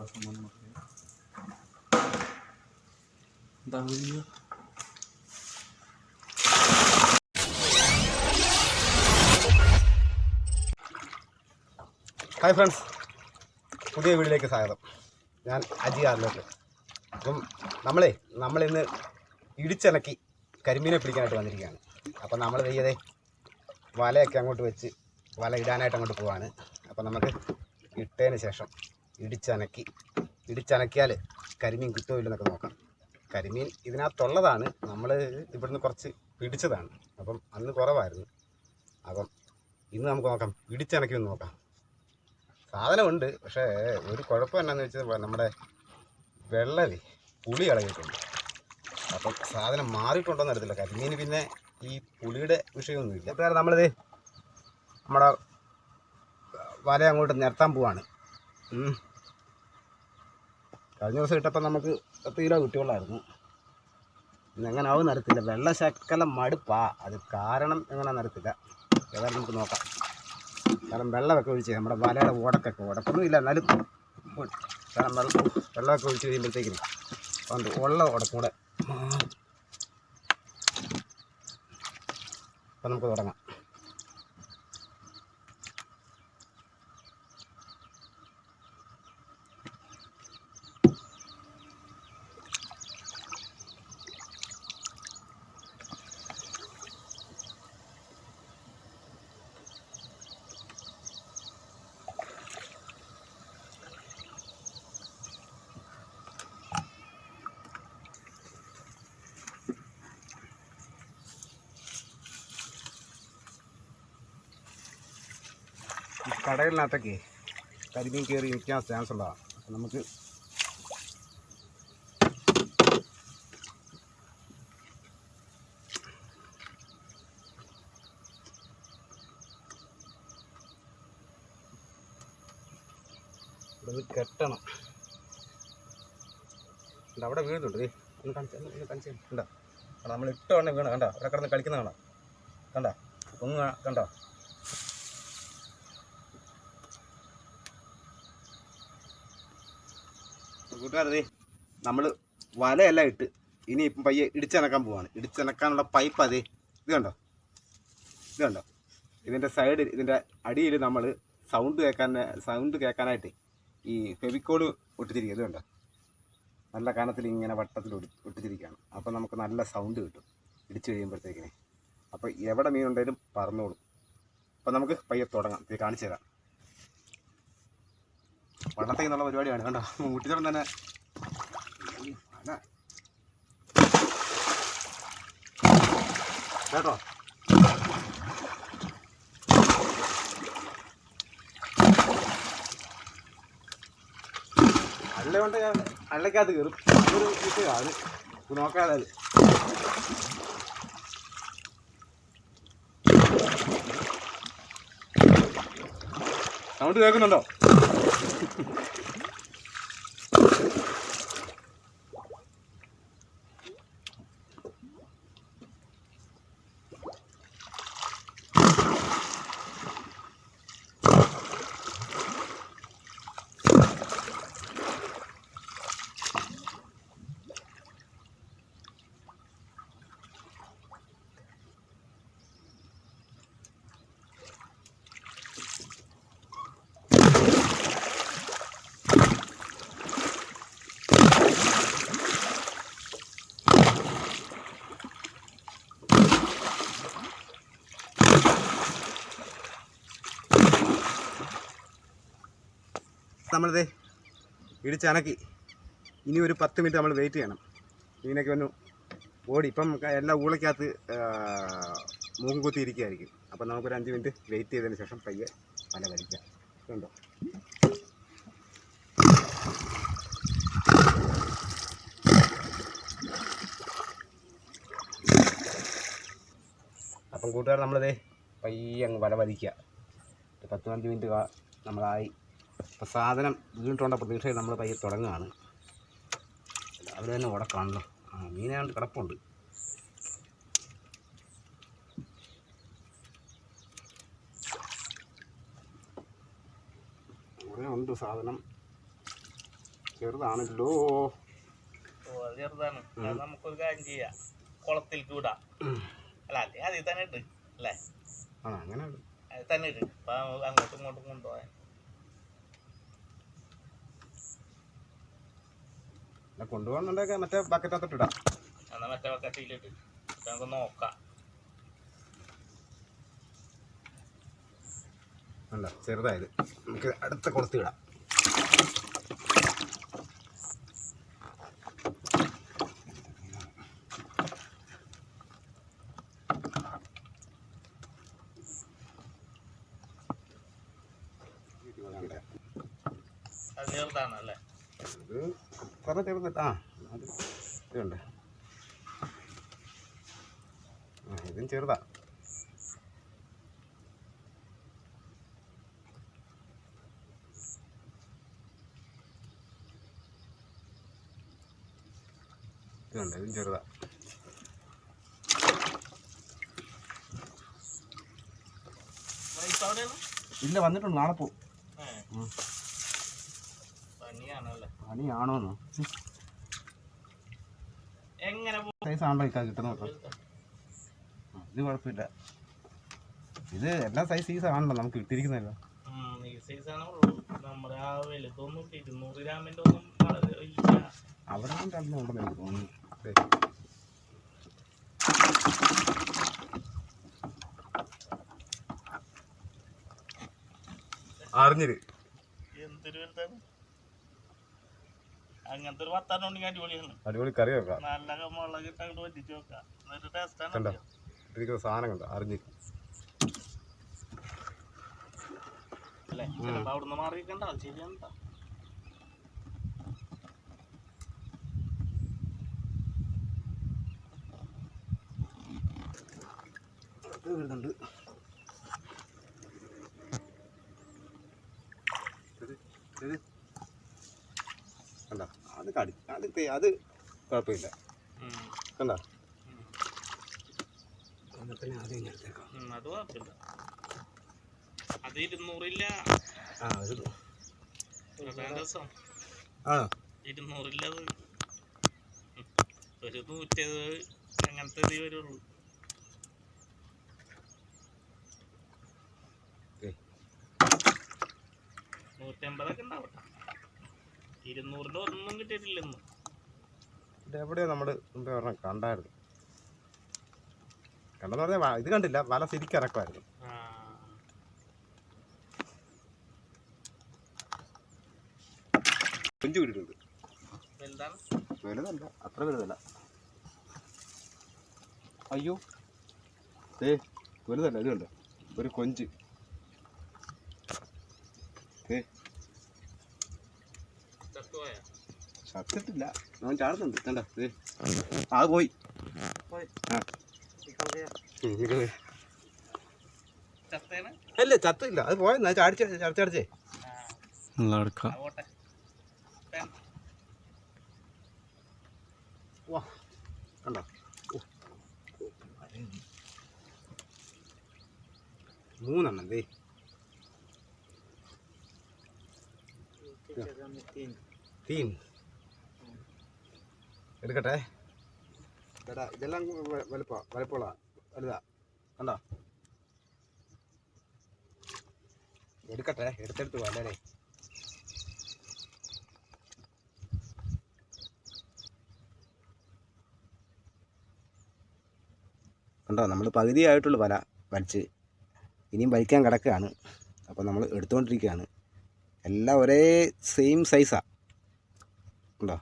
Hi friends, പുതിയ വീഡിയോയിലേക്ക് സ്വാഗതം. ഞാൻ അജി ആറിലോട്ട്. അപ്പം നമ്മളിന്ന് ഇടിച്ചിണക്കി കരിമീനെ പിടിക്കാനായിട്ട് വന്നിരിക്കുകയാണ്. അപ്പം നമ്മൾ ചെയ്തേ വലയൊക്കെ അങ്ങോട്ട് വെച്ച് വല ഇടാനായിട്ട് അങ്ങോട്ട് പോവാണ്. അപ്പം നമുക്ക് ഇട്ടതിന് ശേഷം ഇടിച്ചനക്കിയാൽ കരിമീൻ കിട്ടുമോ ഇല്ലെന്നൊക്കെ നോക്കാം. കരിമീൻ ഇതിനകത്തുള്ളതാണ്, നമ്മൾ ഇവിടുന്ന് കുറച്ച് പിടിച്ചതാണ്. അപ്പം അന്ന് കുറവായിരുന്നു. അപ്പം ഇന്ന് നമുക്ക് നോക്കാം, ഇടിച്ചനക്കി ഒന്ന് നോക്കാം. സാധനമുണ്ട്, പക്ഷേ ഒരു കുഴപ്പം എന്നാന്ന് വെച്ചാൽ നമ്മുടെ വെള്ളമേ പുളി ഇളകിയിട്ടുണ്ട്. അപ്പം സാധനം മാറിയിട്ടുണ്ടോയെന്ന് അറിയത്തില്ല. കരിമീന് പിന്നെ ഈ പുളിയുടെ വിഷയമൊന്നുമില്ല. വേറെ നമ്മളിത് നമ്മുടെ വല അങ്ങോട്ട് നിരത്താൻ പോവാണ്. കഴിഞ്ഞ ദിവസം ഇട്ടപ്പോൾ നമുക്ക് 10 കിലോ കിട്ടിയുള്ളായിരുന്നു. ഇന്നെങ്ങനെ ആവും നിരത്തില്ല. വെള്ള ശക്കലം മടുപ്പാ. അത് കാരണം എങ്ങനെ നിരത്തില്ല. ഏതായാലും നമുക്ക് നോക്കാം. കാരണം വെള്ളമൊക്കെ ഒഴിച്ച് നമ്മുടെ വലയുടെ ഉടക്കൊന്നും ഇല്ല, എന്നാലും കാരണം വെള്ളമൊക്കെ ഒഴിച്ച് കഴിയുമ്പോഴത്തേക്കിന് അതുകൊണ്ട് ഉള്ള ഉടക്കം കൂടെ. അപ്പം നമുക്ക് തുടങ്ങാം. കടകളിനകത്തൊക്കെ കരിമീൻ കയറി നിൽക്കാൻ ചാൻസ് ഉള്ളതാണ്. അപ്പം നമുക്ക് ഇവിടെ കെട്ടണം. അവിടെ വീഴുന്നുണ്ട്. ഒന്ന് കാണിച്ചു കണ്ടോ? നമ്മൾ ഇട്ട ഉടനെ വീണ കണ്ടോ? അവിടെ കിടന്ന് കളിക്കുന്ന കാണാം. കണ്ടോ? ഒന്ന് കണ്ടോ? കൂട്ടുകാരേ, നമ്മൾ വലയെല്ലാം ഇട്ട് ഇനി ഇപ്പം പയ്യെ ഇടിച്ചിണക്കാൻ പോവാണ്. ഇടിച്ചിണക്കാനുള്ള പൈപ്പ് അതേ ഇത് കണ്ടോ? ഇതിൻ്റെ സൈഡിൽ, ഇതിൻ്റെ അടിയിൽ നമ്മൾ സൗണ്ട് കേൾക്കാനായിട്ട് ഈ ഫെവിക്കോള് ഒട്ടിച്ചിരിക്കുക. ഇത് കണ്ടോ? നല്ല കനത്തിൽ ഇങ്ങനെ വട്ടത്തിൽ ഒട്ടിച്ചിരിക്കുകയാണ്. അപ്പോൾ നമുക്ക് നല്ല സൗണ്ട് കിട്ടും ഇടിച്ച് കഴിയുമ്പോഴത്തേക്കിനെ. അപ്പോൾ എവിടെ മീനുണ്ടെങ്കിലും പറന്നോളും. അപ്പോൾ നമുക്ക് പയ്യെ തുടങ്ങാം. ഇത് കാണിച്ചു തരാം. വള്ളത്തേക്ക് എന്നുള്ള പരിപാടിയാണ്. കണ്ടോ? മുട്ടിച്ചോളം തന്നെ കേട്ടോ? അള്ള കൊണ്ട് അള്ളക്കകത്ത് കയറും. ഒരു വിഷയമാണ് നോക്കാതെ. സൗണ്ട് കേൾക്കുന്നുണ്ടോ? നമ്മളിത് ഇടിച്ചനക്കി ഇനി ഒരു 10 മിനിറ്റ് നമ്മൾ വെയിറ്റ് ചെയ്യണം. ഇതിനൊക്കെ ഒന്ന് ഓടി. ഇപ്പം എല്ലാ ഊളക്കകത്ത് മൂക്കും കുത്തി ഇരിക്കുകയായിരിക്കും. അപ്പം നമുക്കൊരു 5 മിനിറ്റ് വെയിറ്റ് ചെയ്തതിന് ശേഷം പയ്യെ വല വലിക്കാം. കണ്ടോ? അപ്പം കൂട്ടുകാർ നമ്മളിത് പയ്യെ അങ്ങ് വല വലിക്കുക. 10-15 മിനിറ്റ് നമ്മളായി. അപ്പോൾ സാധനം വീണിട്ടുള്ള പ്രതീക്ഷയിൽ നമ്മൾ പയ്യെ തുടങ്ങുകയാണ്. രാവിലെ തന്നെ ഉടക്കാണല്ലോ. മീനാണ്ട് കിടപ്പുണ്ട്. കുറേ ഉണ്ട് സാധനം. ചെറുതാണല്ലോ. ചെറുതാണ്. നമുക്കൊരു കാര്യം ചെയ്യാം, കുളത്തിലേക്ക് വിടാം. അല്ല അല്ലേ അതിൽ തന്നെ ഇട്ട് അല്ലേ? അങ്ങനെ അതിൽ തന്നെ ഇട്ട് അങ്ങോട്ടും ഇങ്ങോട്ടും കൊണ്ടുപോകാൻ. കൊണ്ടുപോകണമെന്നുണ്ടെങ്കിൽ മറ്റേ ബക്കറ്റകത്തോട്ട് ഇടാം. എന്നാൽ മറ്റേ ബക്കറ്റിലിട്ട് നമുക്ക് നോക്കാം. അല്ല ചെറുതായത് നമുക്ക് അടുത്ത കുളത്തിൽ ഇടാം. അത് ചെറുതാണല്ലേ? ഇത് അത്ര ചെറുതല്ല. അത് ഇതുണ്ട്. ഇതും ചെറുതാ. ഇതുണ്ട്, ഇതും ചെറുതാ. ഇല്ല, വന്നിട്ടുണ്ട്. നാളെ പോവും. പണിയാണോന്നോ? സൈസ് ആണല്ലോ ഇക്കാ കിട്ടുന്നത്. ഇത് കുഴപ്പമില്ല. ഇത് എല്ലാ സൈസ് ആണല്ലോ നമുക്ക് ഇട്ടിരിക്കുന്നല്ലോ. അവിടെ കൊണ്ടല്ലോ ഉണ്ടെന്ന് എനിക്ക് തോന്നുന്നു. അറിഞ്ഞിര് അങ്ങനത്തെ ഒരു വർത്താനം ഉണ്ടെങ്കിൽ അടിപൊളിയാണ്. അടിപൊളി കറി വെക്കാം. നല്ല മുളക് ഇട്ട് അങ്ങോട്ട് വറ്റിച്ച് വെക്കാം. എന്നിട്ട് ടേസ്റ്റാണ്. ഇരിക്കുന്ന സാധനം കണ്ടോ? അറിഞ്ഞിര് അല്ലേ? ചിലപ്പോൾ അവിടുന്ന് മാറിയിക്കണ്ട. അത് ശരിയാണ്. വരുന്നുണ്ട്. കണ്ടോ? അത് അത് കുഴപ്പമില്ല. കണ്ടോ? പിന്നെ അത് ഇങ്ങനത്തേക്കാം. അത് കുഴപ്പമില്ല. അത് 200ഇല്ല. രസം 200ഇല്ലത് ഒരു 170 അങ്ങനത്തെ ഇത് വരുള്ളൂ. $150 ഉണ്ടാവട്ടെ. 200ന്റെ ഒന്നും കിട്ടിയിട്ടില്ലെന്ന്. എവിടെയോ നമ്മള് മുമ്പേ പറഞ്ഞ കണ്ടായിരുന്നു. കണ്ടെന്ന് പറഞ്ഞാൽ ഇത് കണ്ടില്ല, വല ശരിക്കും ഇറക്കുമായിരുന്നു. കൊഞ്ച് കിട്ടിയിട്ടുണ്ട്. വലുതല്ല, അത്ര വലുതല്ല. അയ്യോ വലുതല്ല. ഇത് കണ്ടോ? ഒരു കൊഞ്ച്. ചത്തിട്ടില്ല, ഞാൻ ചാടുന്നുണ്ട്. കണ്ടോ? അത് പോയി. അല്ല ചത്തില്ല, അത് പോയെന്നാ ചടച്ചടച്ചേ. വാ കണ്ടോ? 3 ദേ. തീൻ എടുക്കട്ടെ. ഇതെല്ലാം വലുപ്പമുള്ള വലുതാ. കണ്ടോ? എടുക്കട്ടെ, എടുത്തെടുത്ത് വലേ. കണ്ടോ? നമ്മൾ പകുതിയായിട്ടുള്ള വല വലിച്ച് ഇനിയും വലിക്കാൻ കിടക്കുകയാണ്. അപ്പോൾ നമ്മൾ എടുത്തുകൊണ്ടിരിക്കുകയാണ്. എല്ലാം ഒരേ സെയിം സൈസാണ്. ഉണ്ടോ?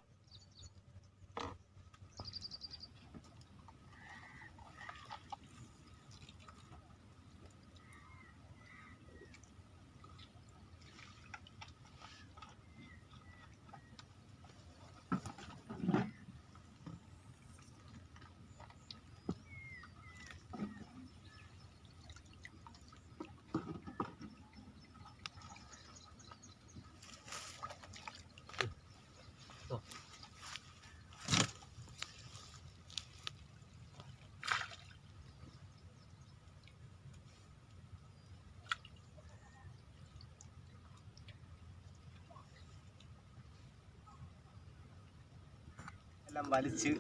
എല്ലാം വലിച്ച്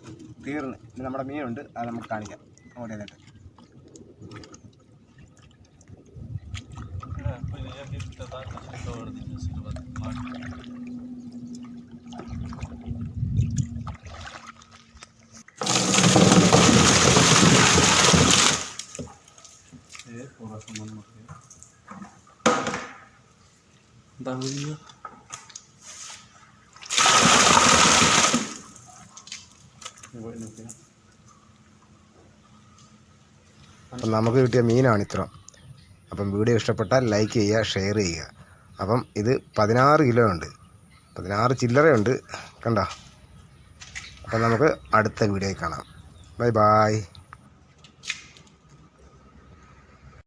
തീർന്ന് ഇനി നമ്മുടെ മീനുണ്ട്, അത് നമുക്ക് കാണിക്കാം അങ്ങോട്ട് ചെയ്തിട്ട്. അപ്പം നമുക്ക് കിട്ടിയ മീനാണ് ഇത്ര. അപ്പം വീഡിയോ ഇഷ്ടപ്പെട്ടാൽ ലൈക്ക് ചെയ്യുക, ഷെയർ ചെയ്യുക. അപ്പം ഇത് 16 കിലോ ഉണ്ട്, 16 ചില്ലറയുണ്ട് കണ്ടോ. അപ്പം നമുക്ക് അടുത്ത വീഡിയോയിൽ കാണാം. Bye bye.